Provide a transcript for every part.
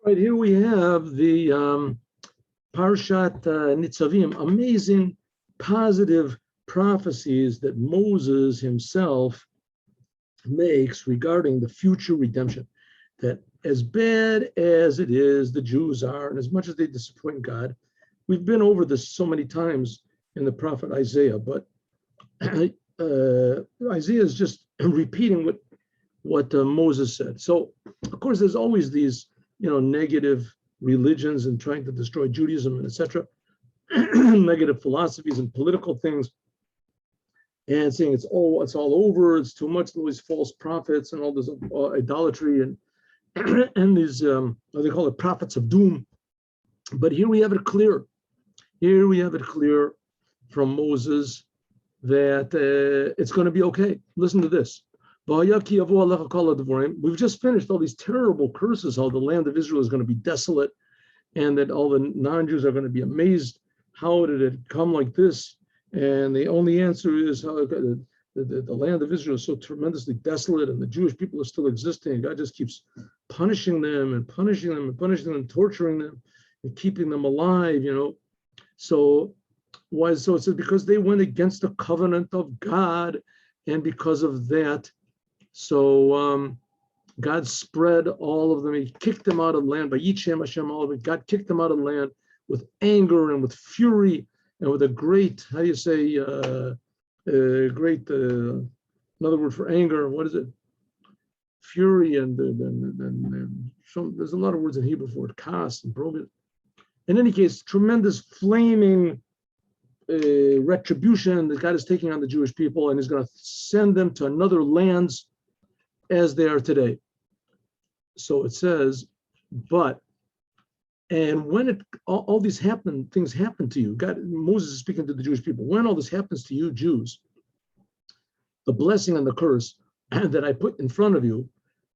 Right here we have the Parshat Nitzavim, amazing positive prophecies that Moses himself makes regarding the future redemption. That as bad as it is, the Jews are, and as much as they disappoint God, we've been over this so many times in the prophet Isaiah, but Isaiah is just repeating what Moses said. So, of course, there's always these negative religions and trying to destroy Judaism and etc. Negative philosophies and political things, and saying it's all over, it's too much, all these false prophets and all this idolatry and and these they call it prophets of doom. But here we have it clear. Here we have it clear from Moses that it's going to be okay. Listen to this. We've just finished all these terrible curses, how the land of Israel is going to be desolate, and that all the non-Jews are going to be amazed. How did it come like this? And the only answer is how the land of Israel is so tremendously desolate, and the Jewish people are still existing. And God just keeps punishing them and punishing them and punishing them and torturing them and keeping them alive. So why? So it says because they went against the covenant of God, and because of that. So God spread all of them. He kicked them out of the land by Yichem Hashem, all of it. God kicked them out of the land with anger and with fury and with a great, how do you say, another word for anger. What is it? Fury and there's a lot of words in Hebrew for it. Kas and brogan. In any case, tremendous flaming retribution that God is taking on the Jewish people, and He's going to send them to another lands as they are today. So it says, and when all these things happen to you, Moses is speaking to the Jewish people, when all this happens to you Jews, the blessing and the curse that I put in front of you,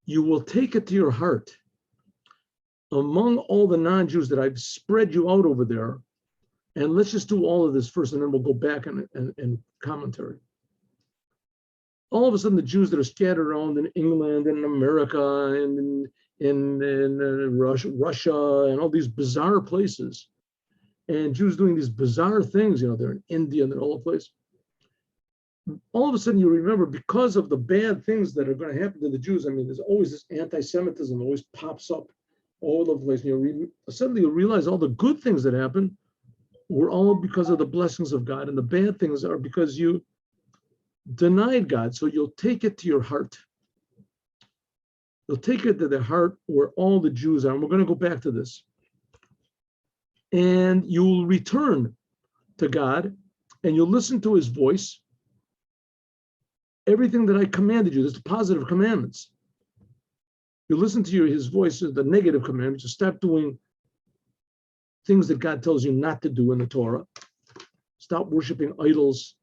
you will take it to your heart. Among all the non-Jews that I've spread you out over there, and let's just do all of this first, and then we'll go back and commentary. All of a sudden, the Jews that are scattered around in England and in America and in Russia and all these bizarre places, and Jews doing these bizarre things, they're in India and they're all over the place. All of a sudden, you remember, because of the bad things that are going to happen to the Jews, there's always this anti-Semitism that always pops up all over the place. Suddenly you realize all the good things that happen were all because of the blessings of God, and the bad things are because you denied God. So you'll take it to your heart. You'll take it to the heart where all the Jews are. And we're going to go back to this. And you'll return to God, and you'll listen to His voice. Everything that I commanded you, there's the positive commandments. You listen to His voice, the negative commandments. You stop doing things that God tells you not to do in the Torah. Stop worshiping idols.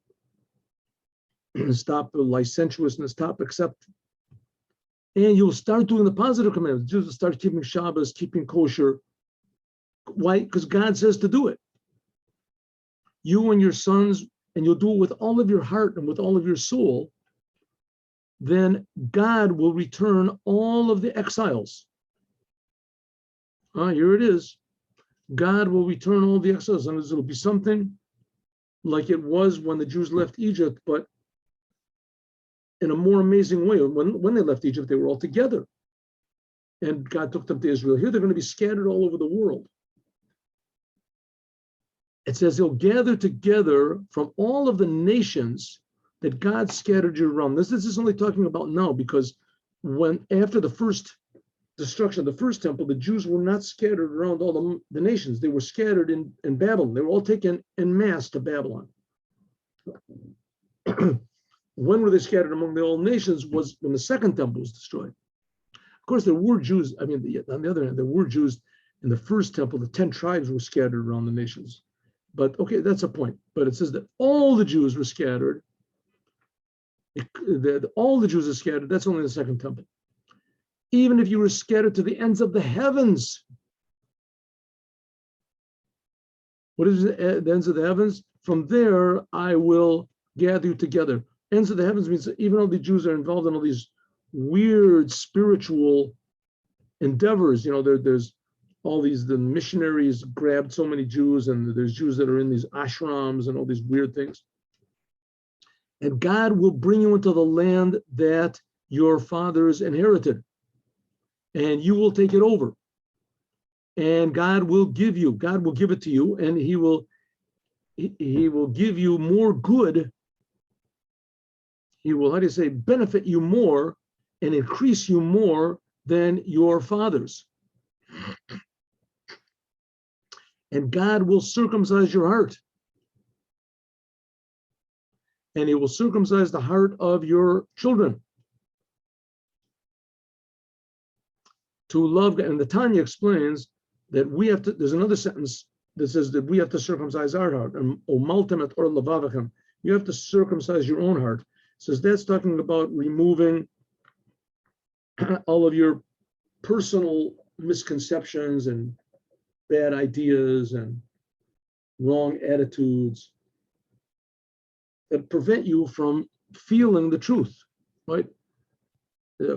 Stop licentiousness. Stop accept. And you'll start doing the positive commandments. Jews will start keeping Shabbos, keeping kosher. Why? Because God says to do it. You and your sons, and you'll do it with all of your heart and with all of your soul. Then God will return all of the exiles. Here it is. God will return all the exiles, and it'll be something like it was when the Jews left Egypt, but in a more amazing way. When they left Egypt, they were all together, and God took them to Israel. Here they're going to be scattered all over the world. It says He'll gather together from all of the nations that God scattered you around. This is only talking about now, because after the first destruction of the first temple, the Jews were not scattered around all the nations. They were scattered in Babylon. They were all taken en masse to Babylon. When were they scattered among the all nations? Was when the second temple was destroyed. Of course, there were Jews. On the other hand, there were Jews in the first temple. The 10 tribes were scattered around the nations. But okay, that's a point. But it says that all the Jews were scattered. All the Jews are scattered. That's only the second temple. Even if you were scattered to the ends of the heavens. What is the ends of the heavens? From there, I will gather you together. Ends of the heavens means that even though the Jews are involved in all these weird spiritual endeavors, there's the missionaries grabbed so many Jews, and there's Jews that are in these ashrams and all these weird things. And God will bring you into the land that your fathers inherited, and you will take it over. And God will give it to you, and he will give you more good. He will, benefit you more and increase you more than your fathers. And God will circumcise your heart. And he will circumcise the heart of your children to love God. And the Tanya explains that we have to, there's another sentence that says that we have to circumcise our heart. You have to circumcise your own heart. It says that's talking about removing all of your personal misconceptions and bad ideas and wrong attitudes that prevent you from feeling the truth, right?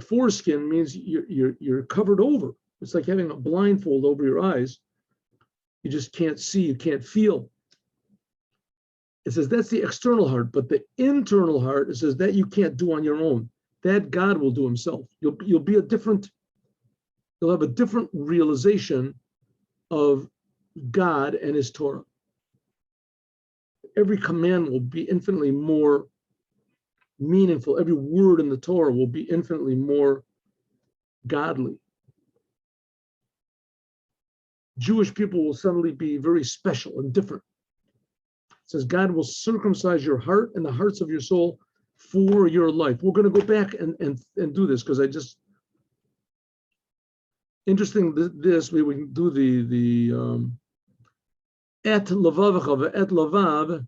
Foreskin means you're covered over. It's like having a blindfold over your eyes. You just can't see, you can't feel. It says that's the external heart, but the internal heart, it says that you can't do on your own. That God will do himself. You'll have a different realization of God and his Torah. Every command will be infinitely more meaningful. Every word in the Torah will be infinitely more godly. Jewish people will suddenly be very special and different. It says God will circumcise your heart and the hearts of your soul for your life. We're going to go back and do this because interesting this, we can do the et lavav, et lavav,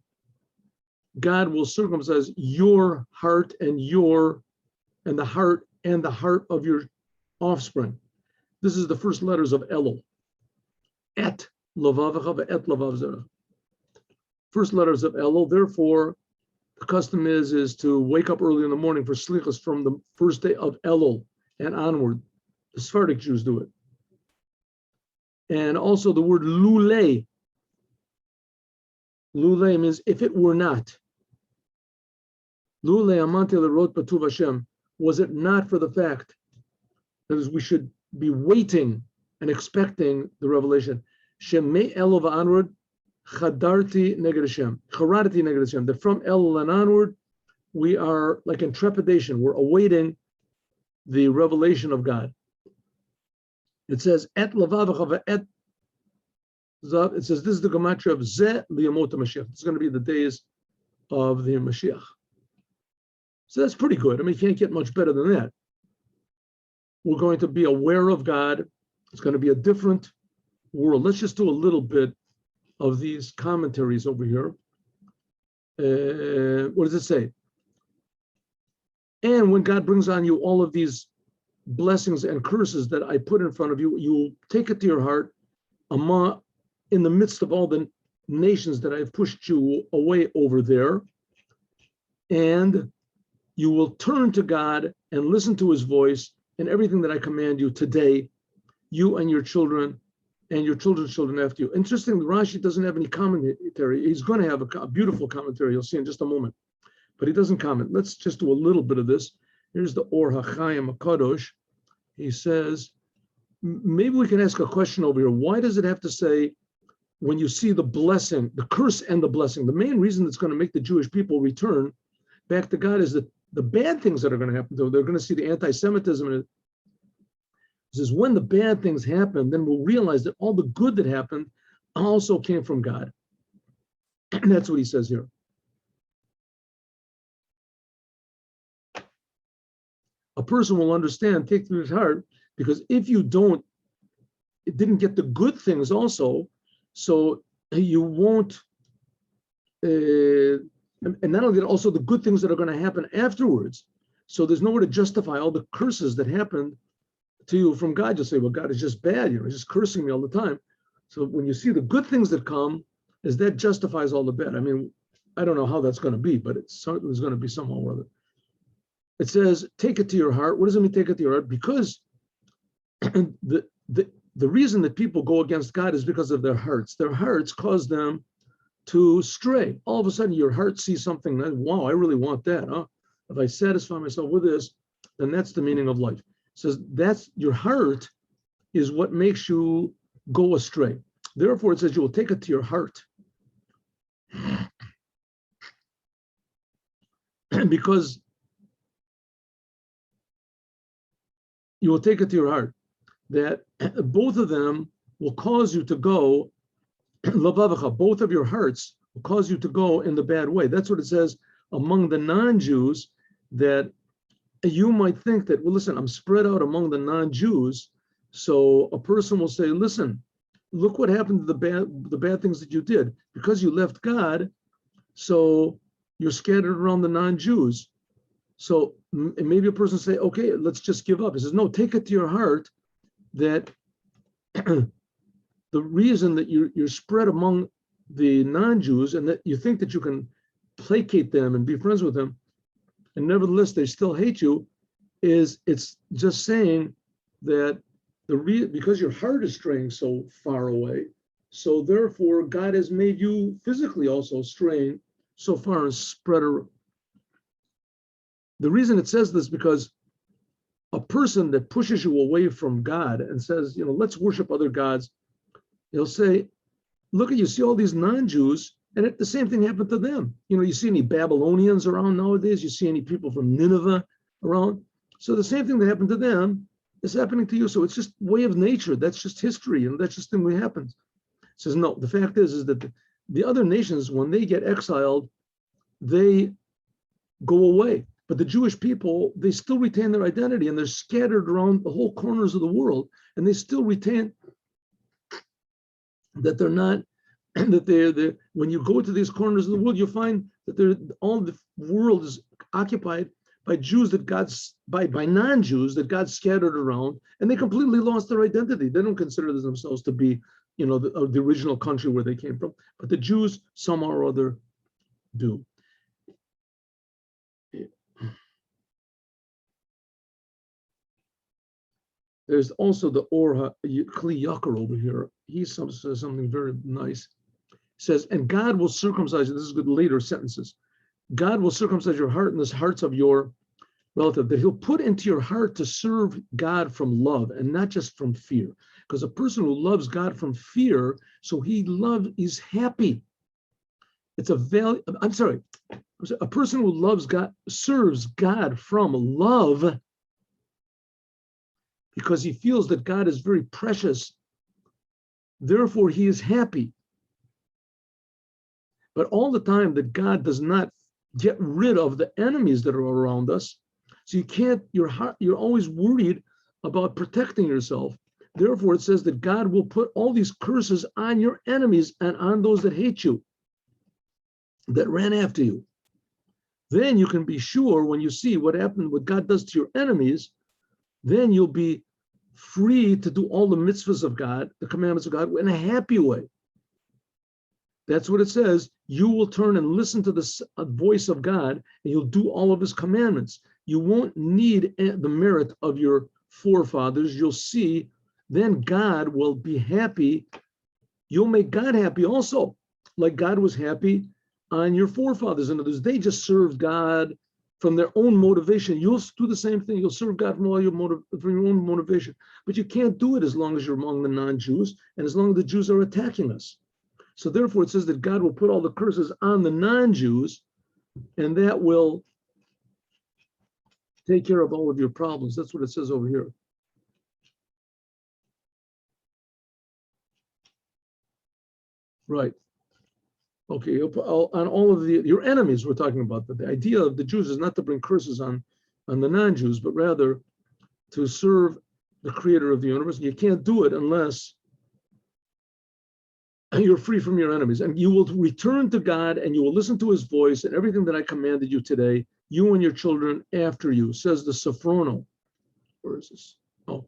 God will circumcise your heart and the heart of your offspring. This is the first letters of Elul. Et lavav, et lavav. First letters of Elul. Therefore, the custom is to wake up early in the morning for slichas from the first day of Elul and onward. The Sephardic Jews do it. And also the word lulei. Lulei means if it were not. Lulei amante lerot b'tuv Hashem. Was it not for the fact that we should be waiting and expecting the revelation? Shemei Elul v'onward chadarti neged Hashem. Charadti neged Hashem. That from Elul and onward, we are like in trepidation. We're awaiting the revelation of God. It says, et lavav et zav. It says, this is the gematria of Zeh liyamot Mashiach. It's going to be the days of the Mashiach. So that's pretty good. I mean, you can't get much better than that. We're going to be aware of God. It's going to be a different world. Let's just do a little bit of these commentaries over here. What does it say? And when God brings on you all of these blessings and curses that I put in front of you, you will take it to your heart in the midst of all the nations that I've pushed you away over there. And you will turn to God and listen to his voice and everything that I command you today, you and your children and your children's children after you. Interestingly, Rashi doesn't have any commentary. He's going to have a beautiful commentary. You'll see in just a moment, but he doesn't comment. Let's just do a little bit of this. Here's the Or HaChaim HaKadosh. He says, maybe we can ask a question over here. Why does it have to say, when you see the blessing, the curse and the blessing, the main reason that's going to make the Jewish people return back to God is that the bad things that are going to happen to them. They're going to see the anti-Semitism. And it says, when the bad things happen, then we'll realize that all the good that happened also came from God. And that's what he says here. A person will understand, take through his heart, because if you didn't get the good things also, so you won't, and not only that, also the good things that are going to happen afterwards. So there's nowhere to justify all the curses that happened to you from God. You'll say, well, God is just bad, he's just cursing me all the time. So when you see the good things that come, is that justifies all the bad. I mean, I don't know how that's going to be, but it's going to be somehow or other. It says, take it to your heart. What does it mean, take it to your heart? Because the reason that people go against God is because of their hearts. Their hearts cause them to stray. All of a sudden, your heart sees something that, wow, I really want that, huh? If I satisfy myself with this, then that's the meaning of life. It says that's your heart is what makes you go astray. Therefore, it says you will take it to your heart. Because you will take it to your heart, that both of them will cause you to go, both of your hearts will cause you to go in the bad way. That's what it says among the non-Jews, that you might think that, well, listen, I'm spread out among the non-Jews, so a person will say, listen, look what happened to the bad things that you did. Because you left God, so you're scattered around the non-Jews. So maybe a person say, okay, let's just give up. He says, no, take it to your heart that the reason that you're spread among the non-Jews and that you think that you can placate them and be friends with them, and nevertheless they still hate you, is it's just saying that because your heart is straying so far away, so therefore God has made you physically also straying so far and spread around. The reason it says this because a person that pushes you away from God and says, let's worship other gods, he'll say, look at you, see all these non-Jews, and the same thing happened to them. You see any Babylonians around nowadays? You see any people from Nineveh around? So the same thing that happened to them is happening to you. So it's just way of nature. That's just history, and that's just the way it happens. It says, no, the fact is that the other nations, when they get exiled, they go away. But the Jewish people, they still retain their identity, and they're scattered around the whole corners of the world, and they still retain that they're not, that they're when you go to these corners of the world, you'll find that all the world is occupied by Jews by non-Jews that God scattered around, and they completely lost their identity. They don't consider themselves to be, the original country where they came from. But the Jews, somehow or other, do. There's also the Kli Ykar over here. He says something very nice. He says, and God will circumcise you. This is good later sentences. God will circumcise your heart and the hearts of your relative, that he'll put into your heart to serve God from love and not just from fear. Because a person who loves God from fear, so he's happy. It's a value. I'm sorry. A person who loves God, serves God from love, because he feels that God is very precious. Therefore, he is happy. But all the time that God does not get rid of the enemies that are around us, so you're always worried about protecting yourself. Therefore, it says that God will put all these curses on your enemies and on those that hate you, that ran after you. Then you can be sure when you see what God does to your enemies, then you'll be free to do all the mitzvahs of God, the commandments of God, in a happy way. That's what it says. You will turn and listen to the voice of God, and you'll do all of his commandments. You won't need the merit of your forefathers. You'll see, then God will be happy. You'll make God happy also, like God was happy on your forefathers. In other words, they just served God from their own motivation. You'll do the same thing. You'll serve God from your own motivation. But you can't do it as long as you're among the non-Jews and as long as the Jews are attacking us. So therefore, it says that God will put all the curses on the non-Jews, and that will take care of all of your problems. That's what it says over here. Right. Okay, on all of your enemies, we're talking about, but the idea of the Jews is not to bring curses on the non-Jews, but rather to serve the creator of the universe. You can't do it unless you're free from your enemies, and you will return to God and you will listen to his voice and everything that I commanded you today, you and your children after you, says the Sophrono. Where is this? Oh,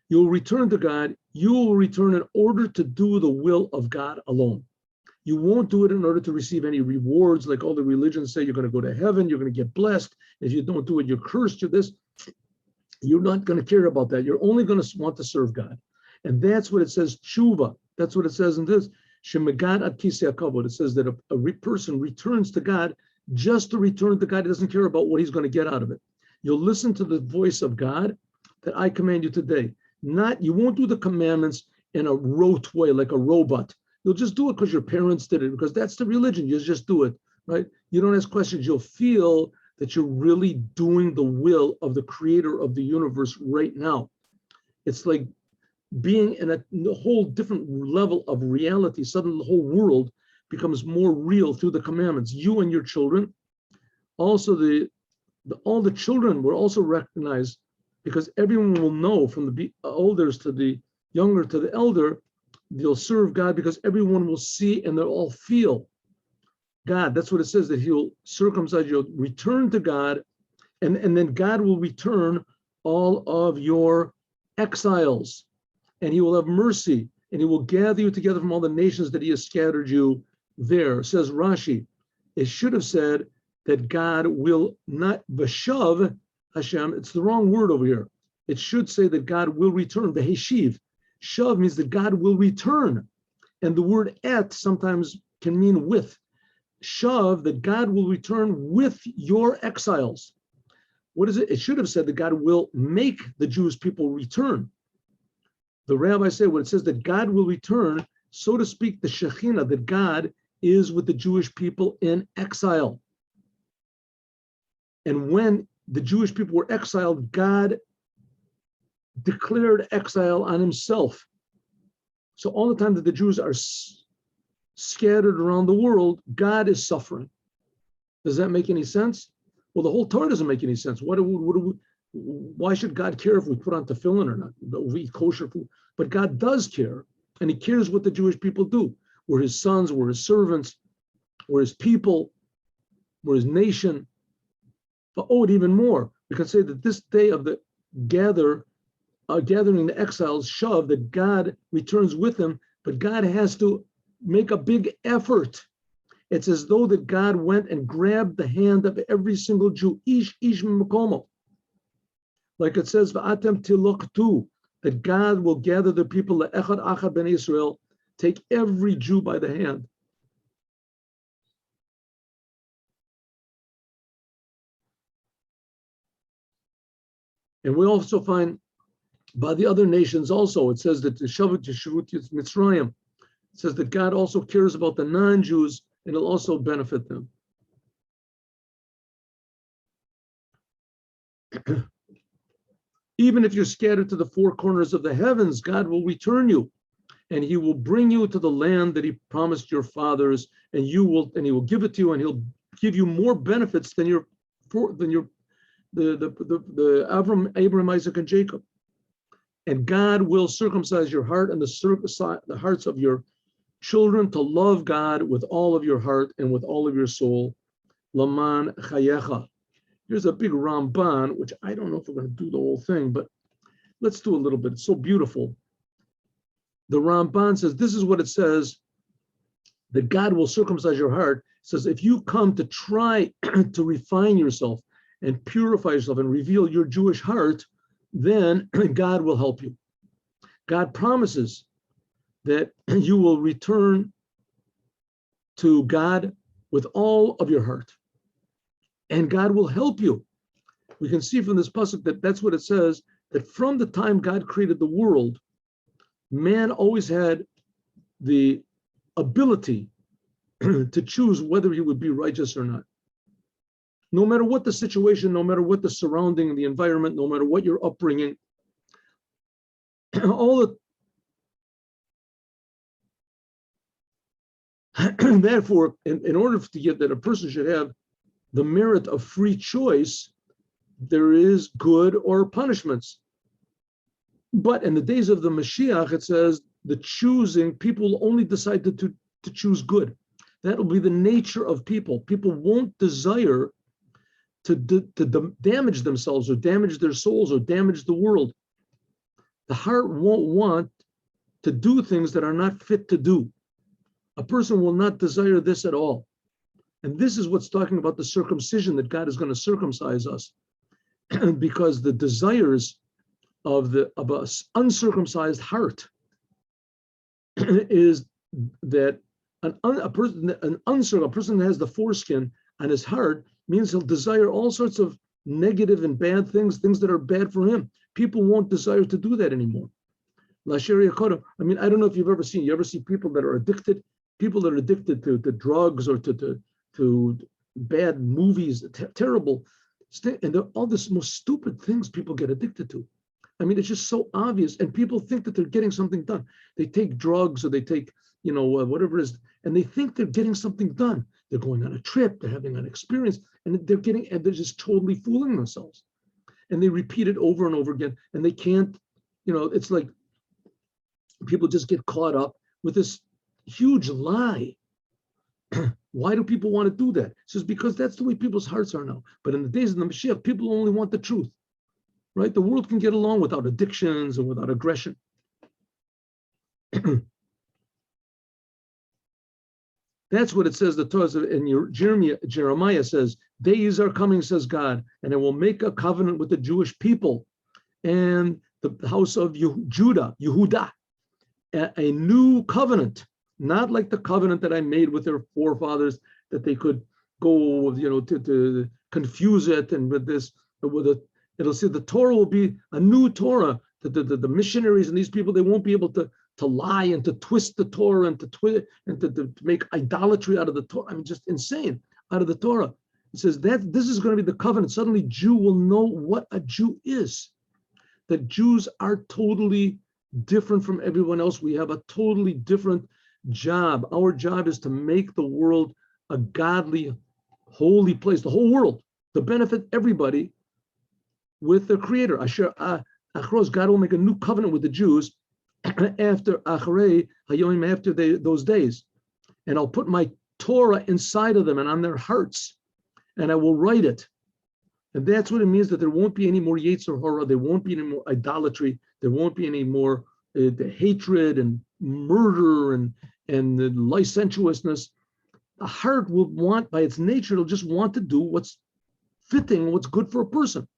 you'll return to God. You will return in order to do the will of God alone. You won't do it in order to receive any rewards, like all the religions say you're going to go to heaven, you're going to get blessed. If you don't do it, you're cursed to this. You're not going to care about that. You're only going to want to serve God. And that's what it says, tshuva. That's what it says in this. Shemagad ad kisei hakavod. It says that a person returns to God just to return to God. He doesn't care about what he's going to get out of it. You'll listen to the voice of God that I command you today. You won't do the commandments in a rote way, like a robot. You'll just do it because your parents did it, because that's the religion. You just do it, right? You don't ask questions. You'll feel that you're really doing the will of the creator of the universe right now. It's like being in a whole different level of reality. Suddenly the whole world becomes more real through the commandments. You and your children, also all the children will also recognize, because everyone will know, from the elders to the younger to the elder, they'll serve God because everyone will see and they'll all feel God. That's what it says, that he'll circumcise you, return to God, and then God will return all of your exiles, and he will have mercy, and he will gather you together from all the nations that he has scattered you there. Says Rashi, it should have said that God will not, Vashav Hashem, it's the wrong word over here. It should say that God will return, Veheshiv. Shav means that God will return. And the word et sometimes can mean with. Shav, that God will return with your exiles. What is it? It should have said that God will make the Jewish people return. The rabbis say, when it says that God will return, so to speak, the Shekhinah, that God is with the Jewish people in exile. And when the Jewish people were exiled, God declared exile on himself. So all the time that the Jews are scattered around the world, God is suffering. Does that make any sense? Well, the whole Torah doesn't make any sense. Why should God care if we put on tefillin or not? We eat kosher food. But God does care, and he cares what the Jewish people do. We're his sons, we're his servants, we're his people, we're his nation. But even more, we can say that this day of the gathering the exiles, Shav, that God returns with them, but God has to make a big effort. It's as though that God went and grabbed the hand of every single Jew, ish makomo. Like it says, V'atem tiloktu, that God will gather the people, le'echad achad ben Israel, take every Jew by the hand. And we also find by the other nations also, it says that the Shavut Yeshuvut Mitzrayim, it says that God also cares about the non-Jews and it'll also benefit them. Even if you're scattered to the four corners of the heavens, God will return you, and he will bring you to the land that he promised your fathers, and he will give it to you, and he'll give you more benefits than the Abraham, Isaac, and Jacob. And God will circumcise your heart and the hearts of your children to love God with all of your heart and with all of your soul. Laman chayecha. Here's a big Ramban, which I don't know if we're going to do the whole thing, but let's do a little bit. It's so beautiful. The Ramban says, this is what it says, that God will circumcise your heart. It says, if you come to try to refine yourself and purify yourself and reveal your Jewish heart, then God will help you. God promises that you will return to God with all of your heart, and God will help you. We can see from this pasuk that that's what it says, that from the time God created the world, man always had the ability to choose whether he would be righteous or not. No matter what the situation, no matter what the surrounding, the environment, no matter what your upbringing, therefore, in order to get that a person should have the merit of free choice, there is good or punishments. But in the days of the Mashiach, it says the choosing, people only decide to choose good. That will be the nature of people. People won't desire to damage themselves or damage their souls or damage the world. The heart won't want to do things that are not fit to do. A person will not desire this at all. And this is what's talking about the circumcision, that God is going to circumcise us. Because the desires of an uncircumcised heart is that a person that has the foreskin on his heart means he'll desire all sorts of negative and bad things that are bad for him. People won't desire to do that anymore. I mean, I don't know if you ever see people that are addicted to drugs or to bad movies, terrible, and all this most stupid things people get addicted to. I mean, it's just so obvious, and people think that they're getting something done. They take drugs or they take, whatever it is, and they think they're getting something done. They're going on a trip, they're having an experience, and they're just totally fooling themselves. And they repeat it over and over again, and they can't, it's like people just get caught up with this huge lie. Why do people want to do that? It's just because that's the way people's hearts are now. But in the days of the Mashiach, people only want the truth, right? The world can get along without addictions and without aggression. That's what it says. The Torah in Jeremiah says, days are coming, says God, and I will make a covenant with the Jewish people and the house of Judah, Yehudah, a new covenant, not like the covenant that I made with their forefathers, that they could go, to confuse it. And it'll say the Torah will be a new Torah. The missionaries and these people, they won't be able to lie and to twist the Torah and to make idolatry out of the Torah. I mean, just insane, out of the Torah. It says that this is going to be the covenant. Suddenly Jew will know what a Jew is. That Jews are totally different from everyone else. We have a totally different job. Our job is to make the world a godly, holy place, the whole world, to benefit everybody with their Creator. Asher Achros, God will make a new covenant with the Jews after those days. And I'll put my Torah inside of them and on their hearts, and I will write it. And that's what it means, that there won't be any more Yetzer Hara, there won't be any more idolatry, there won't be any more the hatred and murder and the licentiousness. The heart will want, by its nature, it'll just want to do what's fitting, what's good for a person.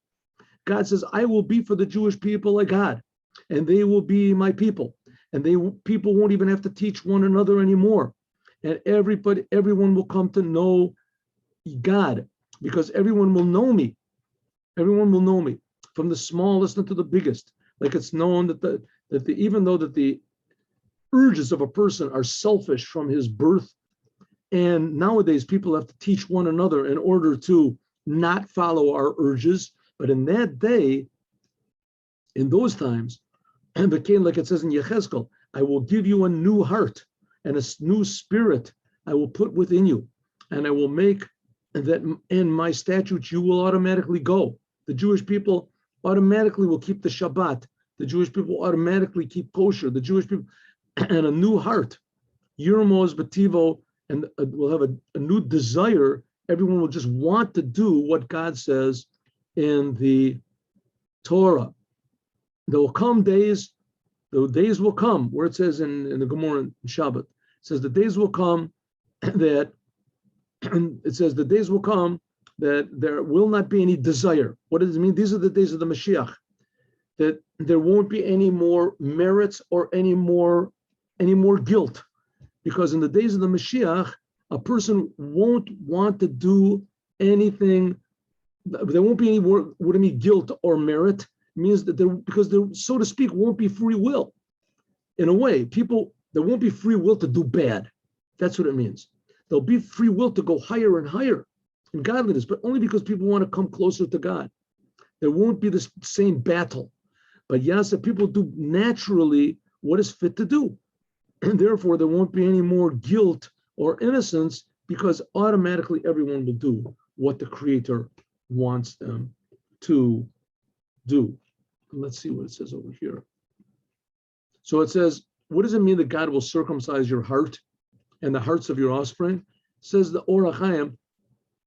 God says, I will be for the Jewish people a God, and they will be my people. And people won't even have to teach one another anymore. And everyone will come to know God, because everyone will know me. Everyone will know me, from the smallest to the biggest. Like it's known that even though the urges of a person are selfish from his birth, and nowadays people have to teach one another in order to not follow our urges. But in that day, in those times, and became, like it says in Yechezkel, I will give you a new heart and a new spirit I will put within you, and I will make that in my statutes you will automatically go. The Jewish people automatically will keep the Shabbat. The Jewish people automatically keep kosher. The Jewish people, and a new heart, Yirmos Bativo, and will have a new desire. Everyone will just want to do what God says in the Torah. There will come days, the days will come, where it says in the Gemara in Shabbat, it says the days will come that, it says the days will come that there will not be any desire. What does it mean? These are the days of the Mashiach, that there won't be any more merits or any more guilt. Because in the days of the Mashiach, a person won't want to do anything. There won't be any more, what do you mean, guilt or merit? It means that because there, so to speak, won't be free will. In a way, there won't be free will to do bad. That's what it means. There'll be free will to go higher and higher in godliness, but only because people want to come closer to God. There won't be the same battle. But yes, if people do naturally what is fit to do, and therefore there won't be any more guilt or innocence, because automatically everyone will do what the Creator wants them to do. Let's see what it says over here. So it says, what does it mean that God will circumcise your heart and the hearts of your offspring? Says the Or HaChaim,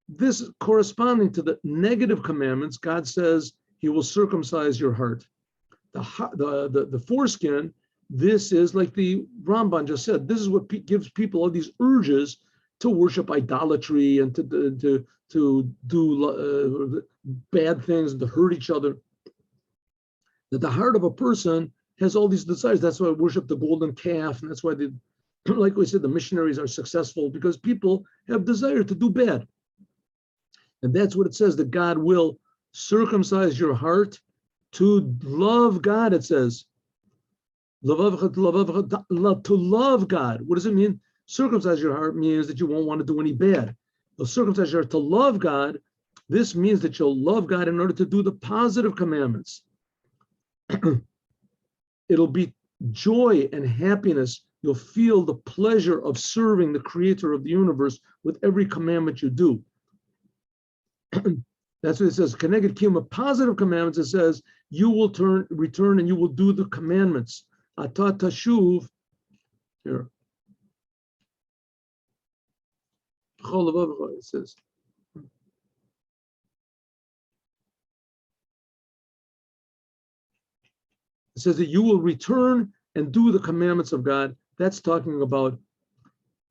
this corresponding to the negative commandments, God says He will circumcise your heart. The foreskin, this is like the Rambam just said, this is what gives people all these urges to worship idolatry and to do bad things and to hurt each other. That the heart of a person has all these desires. That's why I worship the golden calf, and that's why like we said, the missionaries are successful, because people have desire to do bad. And that's what it says, that God will circumcise your heart to love God, it says. To love God. What does it mean? Circumcise your heart means that you won't want to do any bad. Well, circumcise your heart to love God. This means that you'll love God in order to do the positive commandments. It'll be joy and happiness. You'll feel the pleasure of serving the creator of the universe with every commandment you do. That's what it says. Keneged kiyum, positive commandments. It says you will return and you will do the commandments. Ata tashuv. Here. It says. It says that you will return and do the commandments of God. That's talking about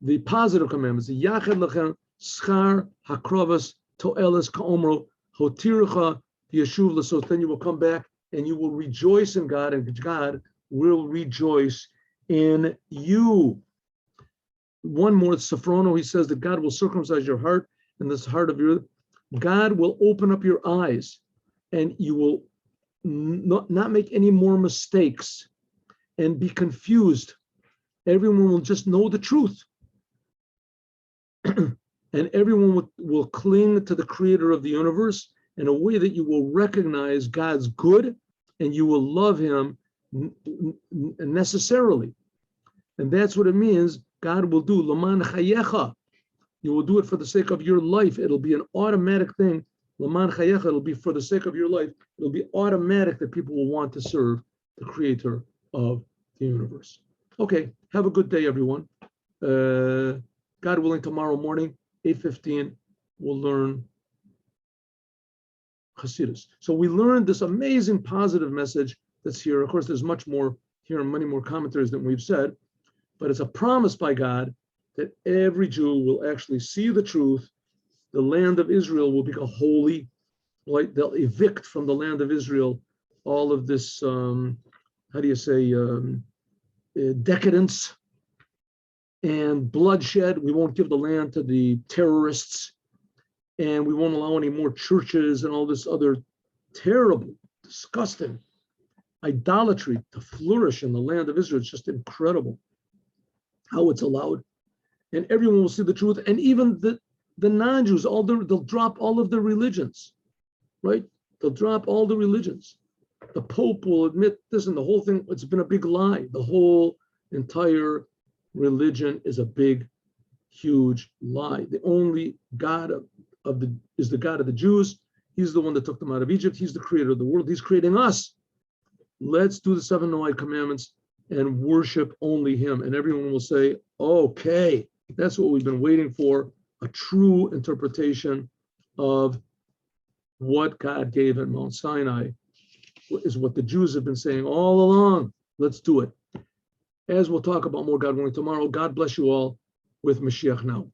the positive commandments. The Yachad lechem schar hakrovas to'eles ka'omro hotircha yeshuv l'sos. Then you will come back and you will rejoice in God, and God will rejoice in you. One more, Safrono, he says that God will circumcise your heart, and this heart of yours, God will open up your eyes, and you will not make any more mistakes and be confused. Everyone will just know the truth. And everyone will cling to the creator of the universe in a way that you will recognize God's good and you will love him necessarily. And that's what it means. God will do Laman Chayecha. You will do it for the sake of your life. It'll be an automatic thing. Laman Chayecha, it'll be for the sake of your life. It'll be automatic that people will want to serve the creator of the universe. Okay, have a good day, everyone. God willing, tomorrow morning, 8:15, we'll learn Hasidus. So we learned this amazing positive message that's here. Of course, there's much more here and many more commentaries than we've said, but it's a promise by God that every Jew will actually see the truth. The land of Israel will become holy. Like they'll evict from the land of Israel all of this, decadence and bloodshed. We won't give the land to the terrorists, and we won't allow any more churches and all this other terrible, disgusting idolatry to flourish in the land of Israel. It's just incredible how it's allowed. And everyone will see the truth. And even the non-Jews, they'll drop all of their religions, right? They'll drop all the religions. The Pope will admit this, and the whole thing, it's been a big lie. The whole entire religion is a big, huge lie. The only God is the God of the Jews. He's the one that took them out of Egypt. He's the creator of the world. He's creating us. Let's do the 7 Noahide commandments and worship only him. And everyone will say, okay, that's what we've been waiting for, a true interpretation of what God gave at Mount Sinai is what the Jews have been saying all along. Let's do it. As we'll talk about more, God willing, tomorrow. God bless you all with Mashiach now.